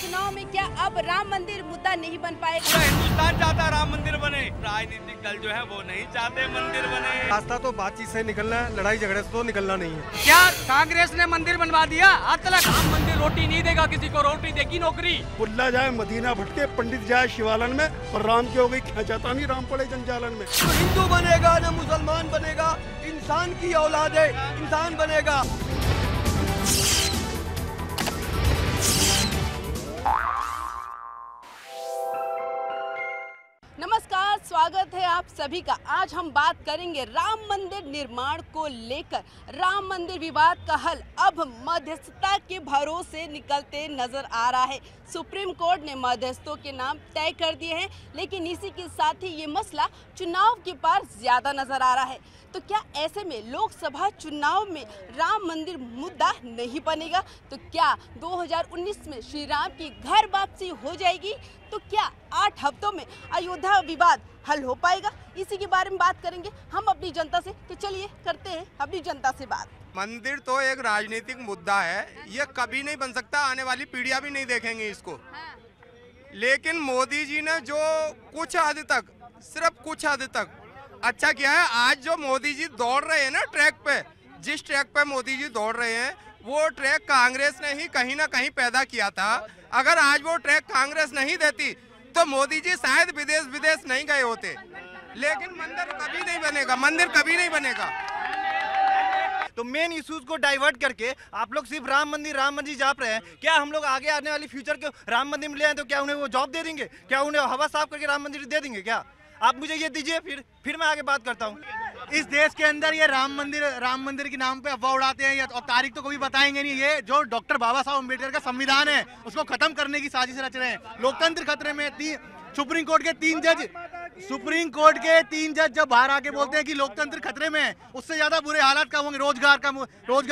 चुनाव में क्या अब राम मंदिर मुद्दा नहीं बन पाएगा? पूरा हिंदुस्तान चाहता है राम मंदिर बने, राजनीतिक दल जो है वो नहीं चाहते मंदिर बने। रास्ता तो बातचीत से निकलना है, लड़ाई झगड़े से तो निकलना नहीं है। क्या कांग्रेस ने मंदिर बनवा दिया? आज तक राम मंदिर रोटी नहीं देगा, किसी को रोटी देगी नौकरी। बुल्ला जाए मदीना भटके, पंडित जाए शिवालन में, और राम की हो गई खचाता नहीं, राम पड़े जंजालन में। तो हिंदू बनेगा न मुसलमान बनेगा, इंसान की औलाद है, इंसान बनेगा। नमस्कार, स्वागत है आप सभी का। आज हम बात करेंगे राम मंदिर निर्माण को लेकर। राम मंदिर विवाद का हल अब मध्यस्थता के भरोसे निकलते नजर आ रहा है। सुप्रीम कोर्ट ने मध्यस्थों के नाम तय कर दिए हैं, लेकिन इसी के साथ ही ये मसला चुनाव के पार ज्यादा नजर आ रहा है। तो क्या ऐसे में लोकसभा चुनाव में राम मंदिर मुद्दा नहीं बनेगा? तो क्या 2019 में श्री राम की घर वापसी हो जाएगी? तो क्या 8 हफ्तों में अयोध्या विवाद हल हो पाएगा? इसी के बारे में बात करेंगे हम अपनी जनता से। तो चलिए करते हैं अपनी जनता से बात। मंदिर तो एक राजनीतिक मुद्दा है, ये कभी नहीं बन सकता, आने वाली पीढ़ियां भी नहीं देखेंगी इसको। लेकिन मोदी जी ने जो कुछ हद तक, सिर्फ कुछ हद तक अच्छा किया है। आज जो मोदी जी दौड़ रहे हैं ना ट्रैक पे, जिस ट्रैक पे मोदी जी दौड़ रहे हैं वो ट्रैक कांग्रेस ने ही कहीं ना कहीं पैदा किया था। अगर आज वो ट्रैक कांग्रेस नहीं देती तो मोदी जी शायद विदेश नहीं गए होते। लेकिन मंदिर कभी नहीं बनेगा, मंदिर कभी नहीं बनेगा। तो मेन इश्यूज को डाइवर्ट करके आप लोग सिर्फ राम मंदिर जाप रहे हैं। क्या हम लोग आगे आने वाली फ्यूचर के राम मंदिर में ले आए तो क्या उन्हें वो जॉब दे देंगे? क्या उन्हें हवा साफ करके राम मंदिर दे देंगे? क्या आप मुझे ये दीजिए, फिर मैं आगे बात करता हूँ। इस देश के अंदर ये राम मंदिर के नाम पे अफवाह उड़ाते हैं और तारीख तो कभी बताएंगे नहीं। ये जो डॉक्टर बाबा साहब अम्बेडकर का संविधान है उसको खत्म करने की साजिश रच रहे हैं। लोकतंत्र खतरे में। सुप्रीम कोर्ट के तीन जज जब बाहर आके बोलते हैं कि लोकतंत्र खतरे में है, उससे ज्यादा बुरे हालात का होंगे। रोजगार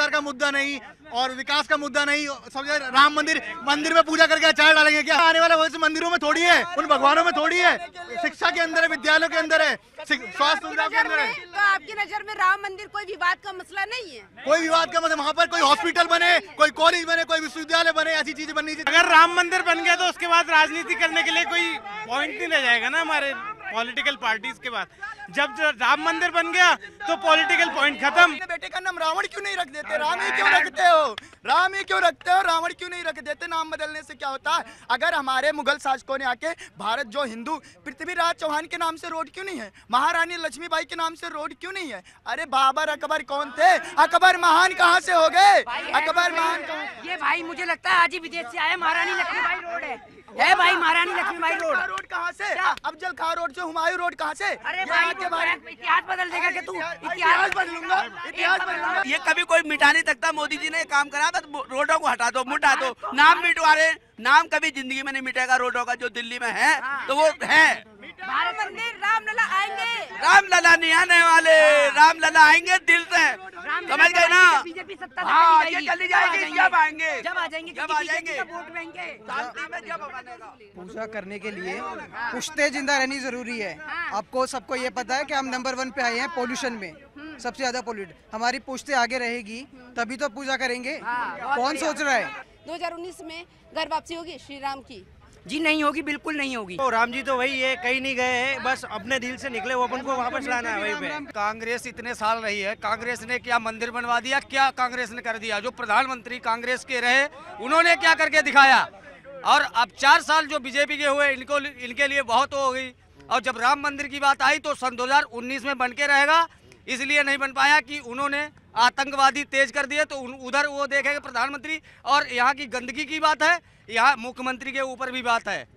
का मुद्दा नहीं और विकास का मुद्दा नहीं, सबसे राम मंदिर में पूजा करके अचार डालेंगे क्या? आने वाला भविष्य मंदिरों में थोड़ी है, उन भगवानों में थोड़ी है। शिक्षा के अंदर है, विद्यालयों के अंदर है, स्वास्थ्य सुविधा के अंदर है। तो आपकी नजर में राम मंदिर कोई विवाद का मसला नहीं है? कोई विवाद का मतलब वहाँ पर कोई हॉस्पिटल बने, कोई कॉलेज बने, कोई विश्वविद्यालय बने, ऐसी चीजें बननी चाहिए। अगर राम मंदिर बन गया तो उसके बाद राजनीति करने के लिए कोई पॉइंट नहीं रह जाएगा ना हमारे पॉलिटिकल पार्टीज के बाद। जब राम मंदिर बन गया तो पॉलिटिकल पॉइंट खत्म। बेटे का नाम रावण क्यों नहीं रख देते? राम ही क्यों रखते हो? राम ही क्यों रखते हो? रावण क्यों नहीं रख देते? नाम बदलने से क्या होता है? अगर हमारे मुगल शासकों ने आके भारत जो हिंदू, पृथ्वीराज चौहान के नाम से रोड क्यों नहीं है? महारानी लक्ष्मीबाई के नाम से रोड क्यों नहीं है? अरे बाबर अकबर कौन थे? अकबर महान कहाँ से हो गए? अकबर महान ये भाई मुझे लगता है आज ही विदेश से आया। महारानी लक्ष्मीबाई रोड है भाई, महारानी लक्ष्मीबाई रोड कहाँ से? अफजल खां रोड से हुमायूं रोड कहाँ से? अरे भाई इतिहास बदल देगा क्या तू? इतिहास बदलूंगा, इतिहास बदलूंगा। ये कभी कोई मिटा नहीं सकता। मोदी जी ने काम करा, बस रोडों को हटा दो, मिटा दो। नाम मिटवा रहे, नाम कभी जिंदगी में नहीं मिटेगा रोडों का। जो दिल्ली में है तो वो है। भारत मंदिर रामलला आएंगे। रामलला नहीं आने वाले, रामलला आएंगे दिल से, समझ गए ना? बीजेपी सत्ता हाँ, ये चली जाएगी। जब आएंगे, जब आ जाएंगे वोट देंगे। शांति में जब बनेगा। पूजा करने के लिए पुश्ते जिंदा रहनी जरूरी है। आपको सबको ये पता है कि हम नंबर 1 पे आए हैं पोल्यूशन में, सबसे ज्यादा पोल्यूट। हमारी पुश्ते आगे रहेगी तभी तो पूजा करेंगे। कौन सोच रहा है 2019 में घर वापसी होगी श्री राम की? जी नहीं होगी, बिल्कुल नहीं होगी। तो राम जी तो वही है, कहीं नहीं गए हैं, बस अपने दिल से निकले, वो अपन को वापस लाना है वहीं पे। कांग्रेस इतने साल रही है, कांग्रेस ने क्या मंदिर बनवा दिया? क्या कांग्रेस ने कर दिया? जो प्रधानमंत्री कांग्रेस के रहे उन्होंने क्या करके दिखाया? और अब 4 साल जो बीजेपी के हुए इनके लिए बहुत हो गई। और जब राम मंदिर की बात आई तो सन 2019 में बन के रहेगा, इसलिए नहीं बन पाया कि उन्होंने आतंकवादी तेज कर दिए। तो उधर वो देखेंगे प्रधानमंत्री। और यहाँ की गंदगी की बात है, यहाँ मुख्यमंत्री के ऊपर भी बात है।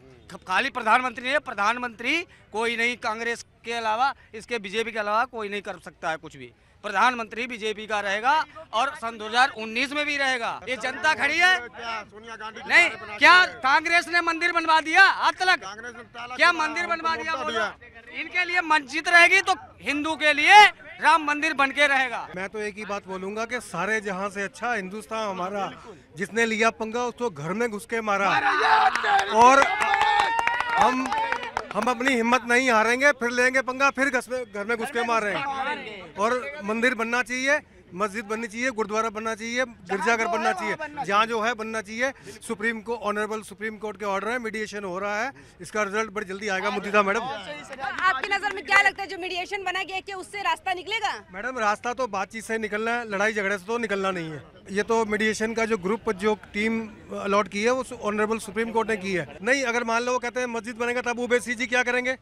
खाली प्रधानमंत्री नहीं है, प्रधानमंत्री कोई नहीं कांग्रेस के अलावा, इसके बीजेपी के अलावा कोई नहीं कर सकता है कुछ भी। प्रधानमंत्री बीजेपी का रहेगा और सन 2019 में भी रहेगा। ये जनता खड़ी है। नहीं, क्या कांग्रेस ने मंदिर बनवा दिया? आज तक क्या मंदिर बनवा दिया? इनके लिए मस्जिद रहेगी तो हिंदू के लिए राम मंदिर बन के रहेगा। मैं तो एक ही बात बोलूंगा कि सारे जहां से अच्छा हिंदुस्तान हमारा, जिसने लिया पंगा उसको घर में घुस के मारा। और हम अपनी हिम्मत नहीं हारेंगे, फिर लेंगे पंगा, फिर घर में घुस के मारेंगे। और मंदिर बनना चाहिए, मस्जिद बननी चाहिए, गुरुद्वारा बनना चाहिए, गिरजाघर बनना चाहिए, जहाँ जो है बनना चाहिए। सुप्रीम को ऑनरेबल सुप्रीम कोर्ट के ऑर्डर है, मीडिएशन हो रहा है, इसका रिजल्ट बड़ी जल्दी आएगा। मुद्दा मैडम, आपकी नजर में क्या लगता है जो मीडिएशन बना गया कि उससे रास्ता निकलेगा? मैडम रास्ता तो बातचीत से निकलना है, लड़ाई झगड़े से तो निकलना नहीं है। ये तो मीडिएशन का जो ग्रुप जो टीम अलॉट की है वो ऑनरेबल सुप्रीम कोर्ट ने की है। नहीं, अगर मान लो वो कहते हैं मस्जिद बनेगा तब ओवैसी जी क्या करेंगे?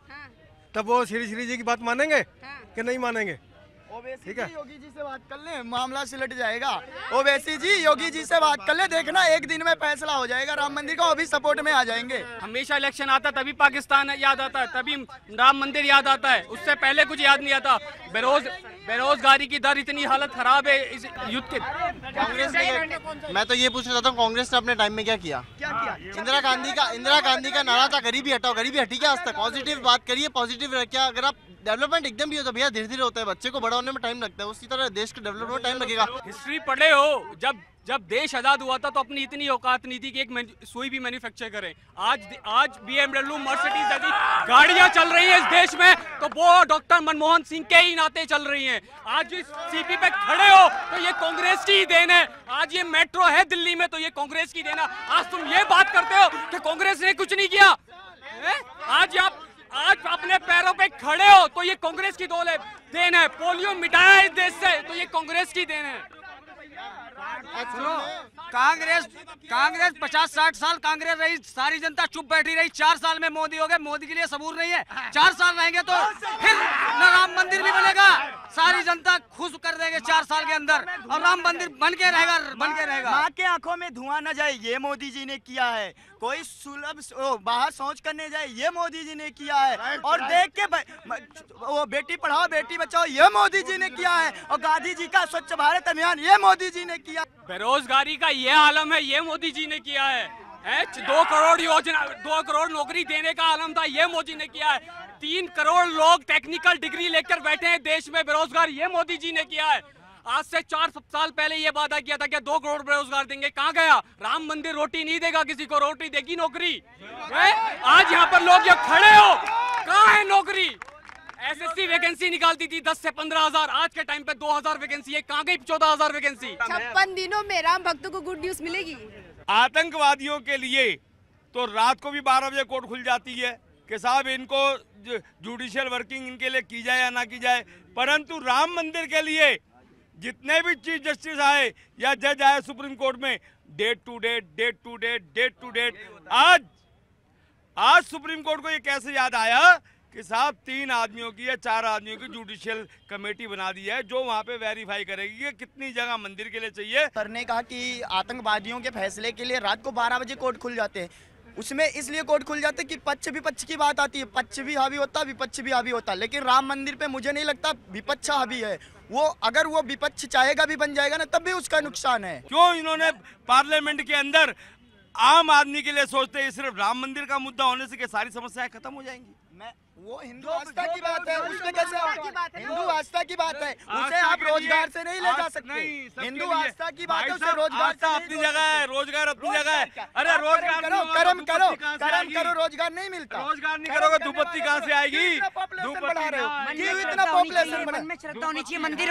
तब वो श्री जी की बात मानेंगे कि नहीं मानेंगे? ठीक है, योगी जी से बात कर ले, मामला सिलट जाएगा। ओवैसी जी योगी जी से बात कर ले, देखना एक दिन में फैसला हो जाएगा राम मंदिर का, वो भी सपोर्ट में आ जाएंगे। हमेशा इलेक्शन आता तभी पाकिस्तान याद आता है, तभी राम मंदिर याद आता है, उससे पहले कुछ याद नहीं आता। बेरोजगारी की दर इतनी हालत खराब है इस युद्ध के। कांग्रेस ने, मैं तो ये पूछना चाहता हूँ, कांग्रेस ने अपने टाइम में क्या किया? इंदिरा गांधी का नारा था गरीबी हटाओ, गरीबी हटी क्या आज तक? पॉजिटिव बात करिए, पॉजिटिव क्या? अगर आप डेवलपमेंट एकदम भी हो तो भैया धीरे धीरे होता है, बच्चे को बड़ा होने में टाइम लगता है, उसी तरह देश के डेवलपमेंट में टाइम लगेगा। हिस्ट्री पढ़े हो, जब देश आजाद हुआ था तो अपनी इतनी औकात नहीं थी कि एक सुई भी मैन्युफैक्चर करें। आज BMW मर्सिडीज जैसी गाड़ियां चल रही हैं इस देश में, तो वो डॉक्टर मनमोहन सिंह के ही नाते चल रही हैं। आज इस सीपी पे खड़े हो तो ये कांग्रेस की ही देन है। आज ये मेट्रो है दिल्ली में तो ये कांग्रेस की देन है। आज तुम ये बात करते हो कि कांग्रेस ने कुछ नहीं किया। आज अपने पैरों पे खड़े हो तो ये कांग्रेस की देन है। पोलियो मिटाया इस देश से तो ये कांग्रेस की देन है। कांग्रेस 50-60 साल कांग्रेस रही, सारी जनता चुप बैठी रही। 4 साल में मोदी हो गए, मोदी के लिए सबूर नहीं है। 4 साल रहेंगे तो फिर न राम मंदिर भी बनेगा, सारी जनता खुश कर देंगे 4 साल के अंदर, और राम मंदिर बन के रहेगा। माँ के आंखों में धुआं न जाए, ये मोदी जी ने किया है। कोई सुलभ बाहर सोच करने जाए, ये मोदी जी ने किया है। और देख के वो बेटी पढ़ाओ बेटी बचाओ, ये मोदी जी ने किया है। और गांधी जी का स्वच्छ भारत अभियान, ये मोदी जी ने किया। बेरोजगारी का ये आलम है, ये मोदी जी ने किया है। 2 करोड़ योजना, 2 करोड़ नौकरी देने का आलम था, ये मोदी ने किया है। 3 करोड़ लोग टेक्निकल डिग्री लेकर बैठे हैं देश में बेरोजगार, ये मोदी जी ने किया है। आज से 4 साल पहले ये वादा किया था कि 2 करोड़ बेरोजगार देंगे, कहाँ गया? राम मंदिर रोटी नहीं देगा किसी को, रोटी देगी नौकरी। आज यहाँ पर लोग खड़े हो, कहाँ है नौकरी? SSC वैकेंसी निकालती थी 10 से 15,000, आज के टाइम पे 2,000 वैकेंसी है, कहाँ गई 14,000 वैकेंसी? 56 दिनों में राम भक्तों को गुड न्यूज मिलेगी। आतंकवादियों के लिए तो रात को भी 12 बजे कोर्ट खुल जाती है कि साहब इनको जुडिशियल वर्किंग इनके लिए की जाए या ना की जाए, परंतु राम मंदिर के लिए जितने भी चीफ जस्टिस आए या जज आए सुप्रीम कोर्ट में, डेट टू डेट, आज सुप्रीम कोर्ट को ये कैसे याद आया कि साहब 3 आदमियों की या 4 आदमियों की जुडिशियल कमेटी बना दी है जो वहाँ पे वेरीफाई करेगी कि कितनी जगह मंदिर के लिए चाहिए। सर ने कहा कि आतंकवादियों के फैसले के लिए रात को 12 बजे कोर्ट खुल जाते हैं। उसमें इसलिए कोर्ट खुल जाते कि पक्ष विपक्ष की बात आती है, पक्ष भी हावी होता, विपक्ष भी हावी होता। लेकिन राम मंदिर पे मुझे नहीं लगता विपक्ष हावी है। वो अगर वो विपक्ष चाहेगा भी बन जाएगा ना, तब भी उसका नुकसान है। क्यों इन्होंने पार्लियामेंट के अंदर आम आदमी के लिए सोचते हैं? सिर्फ राम मंदिर का मुद्दा होने से सारी समस्याएं खत्म हो जाएंगी? वो हिंदू आस्था की बात है, उसमें कैसे हिंदू आस्था की बात है, उसे आप रोजगार से नहीं ले जा सकते। हिंदू आस्था की बात है, उसे रोजगार अपनी जगह है, रोजगार अपनी जगह है। अरे रोजगार कर्म करो, रोजगार नहीं मिलता। रोजगार नहीं करोगे दुपत्ती कहाँ से आएगी? इतना पॉपुलेशन मन में श्रद्धा होनी चाहिए। मंदिर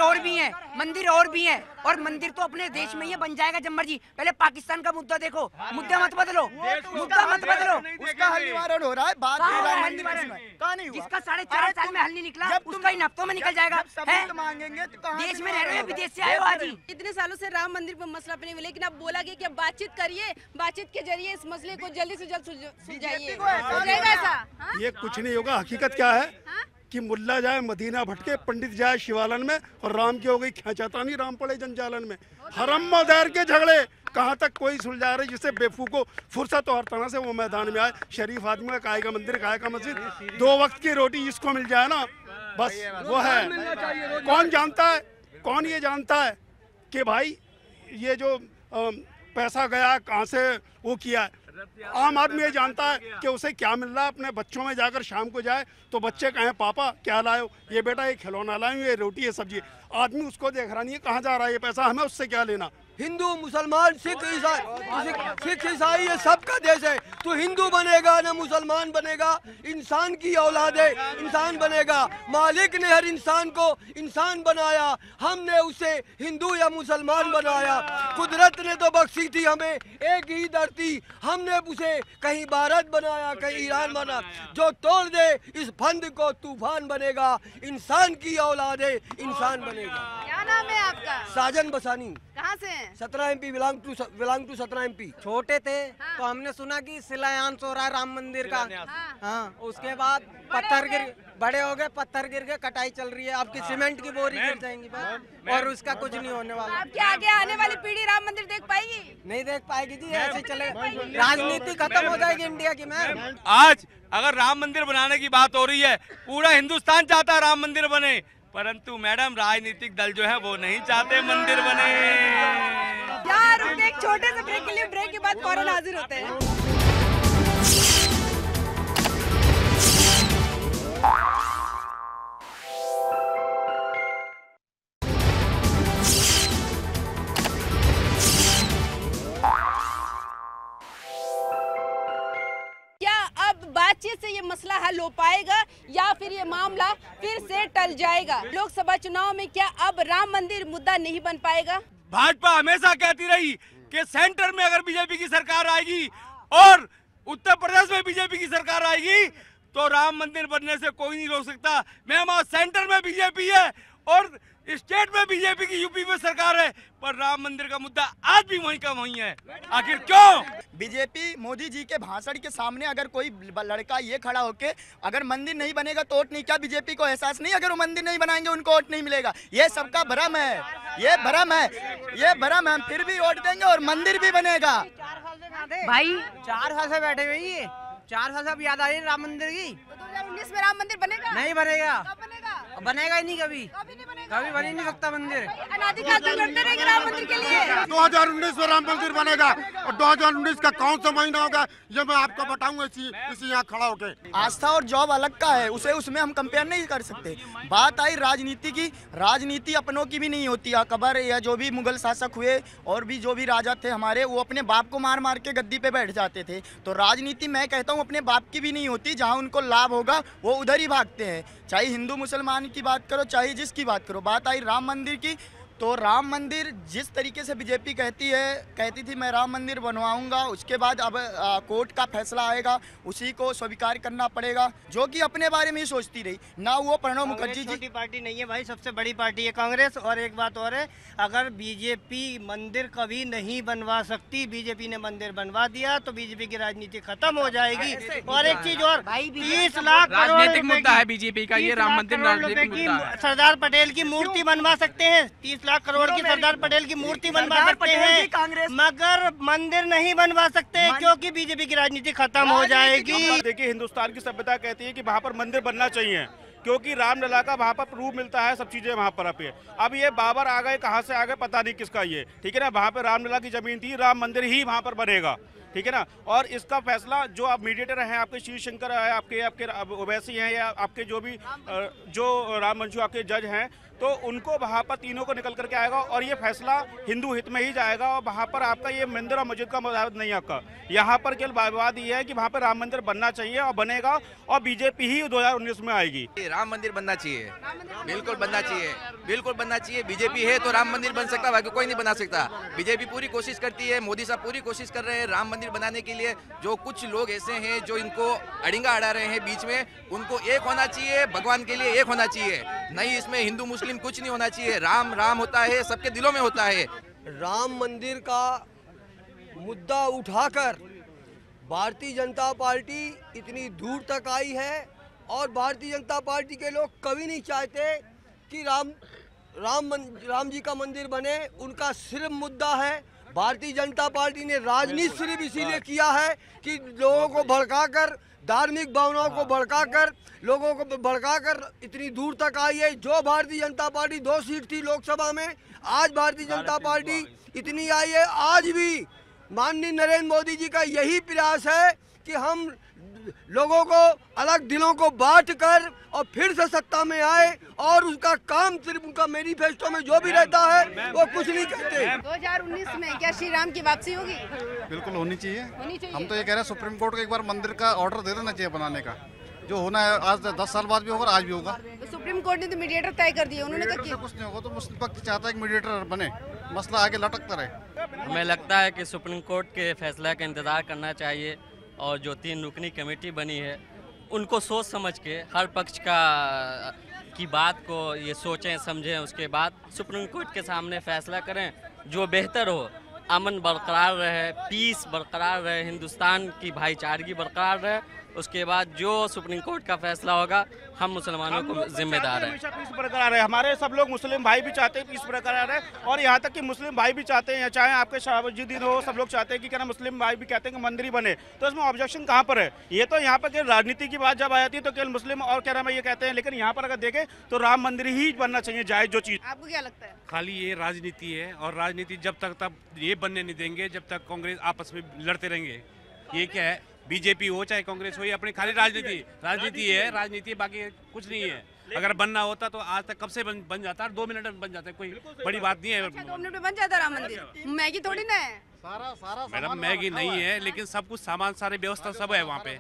और भी है, और मंदिर तो अपने देश में ही बन जाएगा जब मर्जी। पहले पाकिस्तान का मुद्दा देखो, मुद्दा मत बदलो। उसका हल निवारण हो रहा है, बात जिसका 4.5 साल में हल नहीं निकला, उसका इन हफ्तों में निकल जाएगा। मांगेंगे देश में रह रहे हो, विदेश से आए हो। आज ही इतने सालों से राम मंदिर पर मसला पे नहीं हुआ, लेकिन अब बोला गया कि अब बातचीत करिए, बातचीत के जरिए इस मसले को जल्दी से जल्द सुलझाइए। हो जाएगा ऐसा? ये कुछ नहीं होगा। हकीकत क्या है कि मुल्ला जाए मदीना भटके, पंडित जाए शिवालन में, और राम की हो गई खेचातानी, राम पड़े जंजालन में। हरम मदैर के झगड़े कहाँ तक कोई सुलझा रहे, जिससे बेवकूफ को फुर्सत और तरह से वो मैदान में आए। शरीफ आदमी का काय का मंदिर, काय का मस्जिद, 2 वक्त की रोटी जिसको मिल जाए ना, बस वो है। कौन जानता है, कौन ये जानता है कि भाई ये जो पैसा गया कहाँ से वो किया है? आम आदमी ये जानता है कि उसे क्या मिल रहा है। अपने बच्चों में जाकर शाम को जाए तो बच्चे कहें पापा क्या लाए हो? ये बेटा ये खिलौना लाए, ये रोटी, ये सब्जी। आदमी उसको देख रहा नहीं है कहाँ जा रहा है ये पैसा, हमें उससे क्या लेना। हिंदू मुसलमान सिख ईसाई ये सबका देश है। तो हिंदू बनेगा ना मुसलमान बनेगा, इंसान की औलाद है, इंसान बनेगा। मालिक ने हर इंसान को इंसान बनाया, हमने उसे हिंदू या मुसलमान बनाया। कुदरत ने तो बख्शी थी हमें एक ही धरती, हमने उसे कहीं भारत बनाया कहीं ईरान बना। जो तोड़ दे इस फंद को तूफान बनेगा, इंसान की औलाद है, इंसान बनेगा। क्या नाम है आपका? साजन बसानी। कहाँ से हैं? 17 MP बिलोंग टू 17 MP। छोटे थे तो हमने सुना कि शिलान्यास हो रहा है राम मंदिर का। हाँ, उसके बाद पत्थर गिर, बड़े हो गए, पत्थर गिर गए, कटाई चल रही है। अब की सीमेंट की बोरी गिर जाएंगी और उसका कुछ नहीं होने वाला। आपके आगे आने वाली पीढ़ी राम मंदिर देख पाएगी? नहीं देख पाएगी जी, ऐसे चले राजनीति खत्म हो जाएगी इंडिया की। मैम आज अगर राम मंदिर बनाने की बात हो रही है, पूरा हिंदुस्तान चाहता है राम मंदिर बने, परंतु मैडम राजनीतिक दल जो है वो नहीं चाहते मंदिर बने। यार एक छोटे से ब्रेक के लिए, ब्रेक के बाद फौरन हाजिर होते हैं। बातचीत से ये मसला हल हो पाएगा या फिर ये मामला फिर से टल जाएगा? लोकसभा चुनाव में क्या अब राम मंदिर मुद्दा नहीं बन पाएगा? भाजपा हमेशा कहती रही कि सेंटर में अगर बीजेपी की सरकार आएगी और उत्तर प्रदेश में बीजेपी की सरकार आएगी तो राम मंदिर बनने से कोई नहीं रोक सकता। मैम आज सेंटर में बीजेपी है और स्टेट में बीजेपी की यूपी में सरकार है, पर राम मंदिर का मुद्दा आज भी वहीं का वहीं है। आखिर क्यों? बीजेपी मोदी जी के भाषण के सामने अगर कोई लड़का ये खड़ा होके अगर मंदिर नहीं बनेगा तो वोट नहीं, क्या बीजेपी को एहसास नहीं अगर वो मंदिर नहीं बनाएंगे उनको वोट नहीं मिलेगा? ये सबका भ्रम है, ये भ्रम है, ये भ्रम है। हम फिर भी वोट देंगे और मंदिर भी बनेगा। भाई 4 साल से बैठे हुए, ये 4 साल से अब याद आ रही है राम मंदिर की। 2019 में राम मंदिर बनेगा? नहीं बनेगा। कब बनेगा? बनेगा ही नहीं, कभी कभी बन ही नहीं सकता मंदिर। अनादिकाल से लड़ते रहेंगे राम मंदिर के लिए। 2019 में राम मंदिर बनेगा और 2019 का कौन सा महीना होगा ये मैं आपको बताऊंगा इसी यहाँ खड़ा होके। आस्था और जॉब अलग का है, उसे उसमें हम कंपेयर नहीं कर सकते। बात आई राजनीति की, राजनीति अपनों की भी नहीं होती। अकबर या जो भी मुगल शासक हुए और भी जो भी राजा थे हमारे, वो अपने बाप को मार मार के गद्दी पे बैठ जाते थे। तो राजनीति मैं कहता हूँ अपने बाप की भी नहीं होती, जहाँ उनको लाभ होगा वो उधर ही भागते हैं। चाहे हिंदू मुसलमान की बात करो, चाहे जिसकी बात करो। बात आई राम मंदिर की, तो राम मंदिर जिस तरीके से बीजेपी कहती थी मैं राम मंदिर बनवाऊंगा, उसके बाद अब कोर्ट का फैसला आएगा, उसी को स्वीकार करना पड़ेगा, जो कि अपने बारे में ही सोचती रही ना। वो प्रणब मुखर्जी जी छोटी पार्टी नहीं है भाई, सबसे बड़ी पार्टी है कांग्रेस। और एक बात और है, अगर बीजेपी मंदिर कभी नहीं बनवा सकती, बीजेपी ने मंदिर बनवा दिया तो बीजेपी की राजनीति खत्म हो जाएगी। और एक चीज और, 30 लाख राजनीतिक मुद्दा है बीजेपी का ये राम मंदिर। राजनीतिक मुद्दा है। सरदार पटेल की मूर्ति बनवा सकते हैं, 30 लाख करोड़ की सरदार पटेल की मूर्ति बनवा सकते हैं, मगर मंदिर नहीं बनवा सकते क्योंकि बीजेपी की राजनीति खत्म हो जाएगी। देखिए हिंदुस्तान की सभ्यता कहती है कि वहाँ पर मंदिर बनना चाहिए क्योंकि रामलला का वहाँ पर प्रूफ मिलता है, सब चीजें वहाँ पर है। अब ये बाबर आ गए, कहाँ से आ गए पता नहीं किसका ये, ठीक है ना। वहाँ पर रामलला की जमीन थी, राम मंदिर ही वहाँ पर बनेगा, ठीक है ना। और इसका फैसला जो आप मीडिएटर हैं, आपके शिव शंकर है, आपके ओवैसी हैं या आपके जो भी जो राम मंचू आपके जज हैं, तो उनको वहाँ पर तीनों को निकल करके आएगा और ये फैसला हिंदू हित में ही जाएगा। और वहाँ पर आपका ये मंदिर और मस्जिद का मुद्दा नहीं आपका, यहाँ पर केवल बात ये है कि वहाँ पर राम मंदिर बनना चाहिए और बनेगा और बीजेपी ही 2019 में आएगी। राम मंदिर बनना चाहिए, बिल्कुल बनना चाहिए, बिल्कुल बनना चाहिए। बीजेपी है तो राम मंदिर बन सकता, बाकी कोई नहीं बना सकता। बीजेपी पूरी कोशिश करती है, मोदी साहब पूरी कोशिश कर रहे हैं राम मंदिर बनाने के लिए। जो कुछ लोग ऐसे हैं जो इनको अड़िंगा अड़ा रहे हैं बीच में, उनको एक होना चाहिए, भगवान के लिए एक होना चाहिए, नहीं इसमें हिंदू मुस्लिम कुछ नहीं होना चाहिए। राम राम होता है, सबके दिलों में होता है। राम मंदिर का मुद्दा उठाकर भारतीय जनता पार्टी इतनी दूर तक आई है और भारतीय जनता पार्टी के लोग कभी नहीं चाहते कि राम जी का मंदिर बने। उनका सिर्फ मुद्दा है, भारतीय जनता पार्टी ने राजनीति सिर्फ इसीलिए किया है कि लोगों को भड़काकर, धार्मिक भावनाओं को भड़काकर, लोगों को भड़काकर इतनी दूर तक आई है। जो भारतीय जनता पार्टी 2 सीट थी लोकसभा में, आज भारतीय जनता पार्टी इतनी आई है। आज भी माननीय नरेंद्र मोदी जी का यही प्रयास है कि हम लोगों को अलग दिलों को बांट कर और फिर से सत्ता में आए और उसका काम सिर्फ उनका मैनिफेस्टो में जो भी रहता है वो कुछ नहीं कहते। 2019 में क्या श्री राम की वापसी होगी? बिल्कुल होनी चाहिए। हम तो ये कह रहे हैं सुप्रीम कोर्ट को एक बार मंदिर का ऑर्डर दे देना चाहिए बनाने का, जो होना है आज 10 साल बाद भी होगा, आज भी होगा। तो सुप्रीम कोर्ट ने तो मीडिएटर तय कर दिया, उन्होंने कहा कि कुछ नहीं होगा, तो मुस्लिम पक्ष चाहता है कि मीडिएटर बने, मसला आगे लटकता रहे। हमें लगता है कि सुप्रीम कोर्ट के फैसला का इंतज़ार करना चाहिए और जो 3 रुकनी कमेटी बनी है उनको सोच समझ के हर पक्ष की बात को ये सोचें समझें, उसके बाद सुप्रीम कोर्ट के सामने फैसला करें जो बेहतर हो, अमन बरकरार रहे, पीस बरकरार रहे, हिंदुस्तान की भाईचारगी बरकरार रहे। उसके बाद जो सुप्रीम कोर्ट का फैसला होगा हम मुसलमानों को जिम्मेदार हैं। हमेशा पीस बरकरार है, हमारे सब लोग मुस्लिम भाई भी चाहते हैं पीस बरकरार है, और यहाँ तक कि मुस्लिम भाई भी चाहते हैं, चाहे आपके शहाबुद्दीन हो, सब लोग चाहते हैं कि क्या मुस्लिम भाई भी कहते हैं कि मंदिर ही बने। तो इसमें ऑब्जेक्शन कहाँ पर है? ये तो यहाँ पर राजनीति की बात जब आ जाती है तो केवल मुस्लिम और क्या नाम है ये कहते हैं, लेकिन यहाँ पर अगर देखें तो राम मंदिर ही बनना चाहिए, जायज जो चीज़। आपको क्या लगता है? खाली ये राजनीति है, और राजनीति जब तक ये बनने नहीं देंगे जब तक कांग्रेस आपस में लड़ते रहेंगे। ये क्या है, बीजेपी हो चाहे कांग्रेस हो, ये अपनी खाली राजनीति है, राजनीति बाकी कुछ नहीं है। अगर बनना होता तो आज तक कब से बन जाता है, 2 मिनट में बन जाता है, कोई बड़ी बात नहीं है। 2 मिनट में बन जाता राम मंदिर, मैगी थोड़ी ना है। मैडम मैगी नहीं है, लेकिन सब कुछ सामान सारी व्यवस्था सब है वहाँ पे,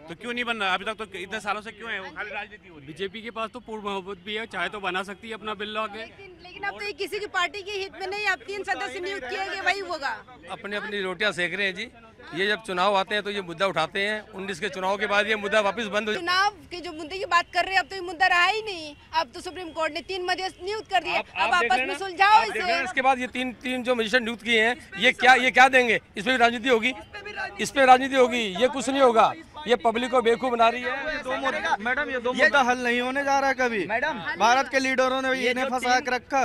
तो क्यों नहीं बन रहा अभी तक? तो इतने सालों से क्यों है वो खाली राजनीति हो रही है? बीजेपी के पास तो पूर्ण बहुमत भी है, चाहे तो बना सकती है अपना बिल ला के। लेकिन अब तो ये किसी की पार्टी के हित में नहीं, अब 3 सदस्य नियुक्त किए गए, वही होगा। अपनी अपनी रोटियां सेक रहे हैं जी। ये जब चुनाव आते हैं तो ये मुद्दा उठाते हैं, 19 के चुनाव के बाद ये मुद्दा वापस बंद हो। चुनाव के जो मुद्दे की बात कर रहे हैं अब तो ये मुद्दा रहा ही नहीं, अब तो सुप्रीम कोर्ट ने 3 मध्यस्थ नियुक्त कर दिए, अब आपस में सुलझाओ इसे। इसके बाद ये तीन जो मजिस्ट्रेट नियुक्त किए हैं, ये क्या देंगे? इस पे भी राजनीति होगी, इस पे राजनीति होगी, ये कुछ नहीं होगा। ये पब्लिक को बेवकूफ बना रही है। मैडम ये 2 मुद्दा हल नहीं होने जा रहा है कभी। मैडम भारत के लीडरों ने इन्हें फंसा के रखा,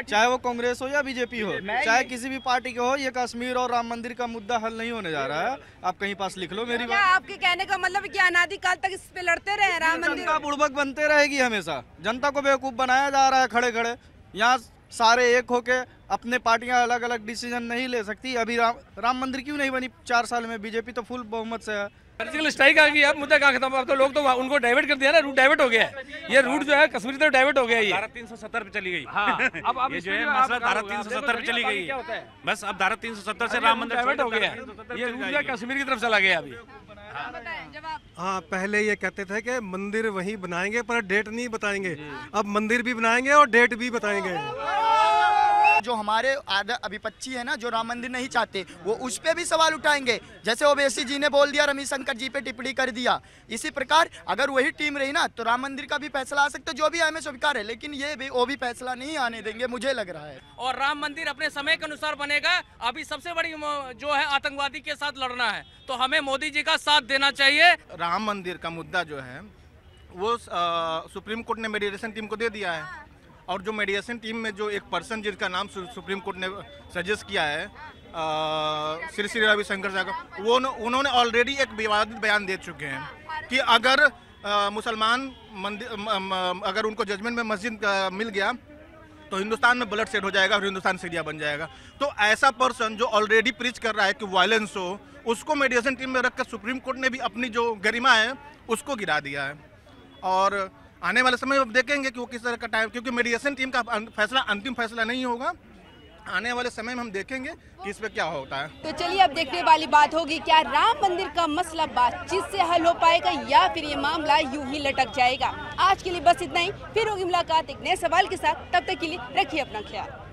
चाहे वो कांग्रेस हो या बीजेपी हो, चाहे किसी भी पार्टी के हो, ये कश्मीर और राम मंदिर का मुद्दा हल नहीं होने जा रहा है। आप कहीं पास लिख लो मेरी बात। आपके कहने का मतलब कि अनादिकाल तक इस पे लड़ते रहे राम मंदिर? जनता बुड़बक बनते रहेगी हमेशा, जनता को बेवकूफ बनाया जा रहा है खड़े खड़े। यहाँ सारे एक होके अपने पार्टियां अलग अलग डिसीजन नहीं ले सकती। अभी राम मंदिर क्यों नहीं बनी 4 साल में? बीजेपी तो फुल बहुमत से है। सर्जिकल स्ट्राइक आ गई, अब मुद्दा कहाँ खत्म? अब तो लोग तो उनको डाइवर्ट कर दिया ना, रूट डाइवर्ट हो गया है। ये रूट जो है कश्मीर तरफ डाइवर्ट हो गया है। ये धारा 370 पे चली गई। हाँ, अब ये जो है मसला धारा 370 पे चली गई है, बस अब धारा 370 से राम मंदिर डाइवर्ट हो गया है। ये रूट जो है कश्मीर की तरफ चला गया अभी। हाँ, पहले ये कहते थे कि मंदिर वहीं बनाएंगे पर डेट नहीं बताएंगे, अब मंदिर भी बनाएंगे और डेट भी बताएंगे। जो हमारे विपक्षी है ना, जो राम मंदिर नहीं चाहते, वो उस पे भी सवाल उठाएंगे। जैसे ओवैसी जी ने बोल दिया, रविशंकर जी पे टिप्पणी कर दिया, इसी प्रकार अगर वही टीम रही ना तो राम मंदिर का भी फैसला आ सकता है, जो भी हमें स्वीकार है। लेकिन ये भी वो भी फैसला नहीं आने देंगे, मुझे लग रहा है। और राम मंदिर अपने समय के अनुसार बनेगा। अभी सबसे बड़ी जो है आतंकवादी के साथ लड़ना है, तो हमें मोदी जी का साथ देना चाहिए। राम मंदिर का मुद्दा जो है वो सुप्रीम कोर्ट ने मेडिएशन टीम को दे दिया है, और जो मेडिएशन टीम में जो एक पर्सन जिसका नाम सुप्रीम कोर्ट ने सजेस्ट किया है, श्री रविशंकर साहब, वो उन्होंने ऑलरेडी एक विवादित बयान दे चुके हैं कि अगर मुसलमान मंदिर अगर उनको जजमेंट में मस्जिद मिल गया तो हिंदुस्तान में ब्लड सेट हो जाएगा और हिंदुस्तान सीरिया बन जाएगा। तो ऐसा पर्सन जो ऑलरेडी प्रीच कर रहा है कि वायलेंस हो, उसको मेडिएशन टीम में रखकर सुप्रीम कोर्ट ने भी अपनी जो गरिमा है उसको गिरा दिया है। और आने वाले समय में देखेंगे कि वो किस तरह का टाइम, क्योंकि मेडिएशन टीम का फैसला अंतिम फैसला नहीं होगा। आने वाले समय में हम देखेंगे कि इस पे क्या होता है। तो चलिए अब देखने वाली बात होगी, क्या राम मंदिर का मसला बातचीत से हल हो पाएगा या फिर ये मामला यूं ही लटक जाएगा। आज के लिए बस इतना ही, फिर होगी मुलाकात एक नए सवाल के साथ। तब तक के लिए रखिए अपना ख्याल।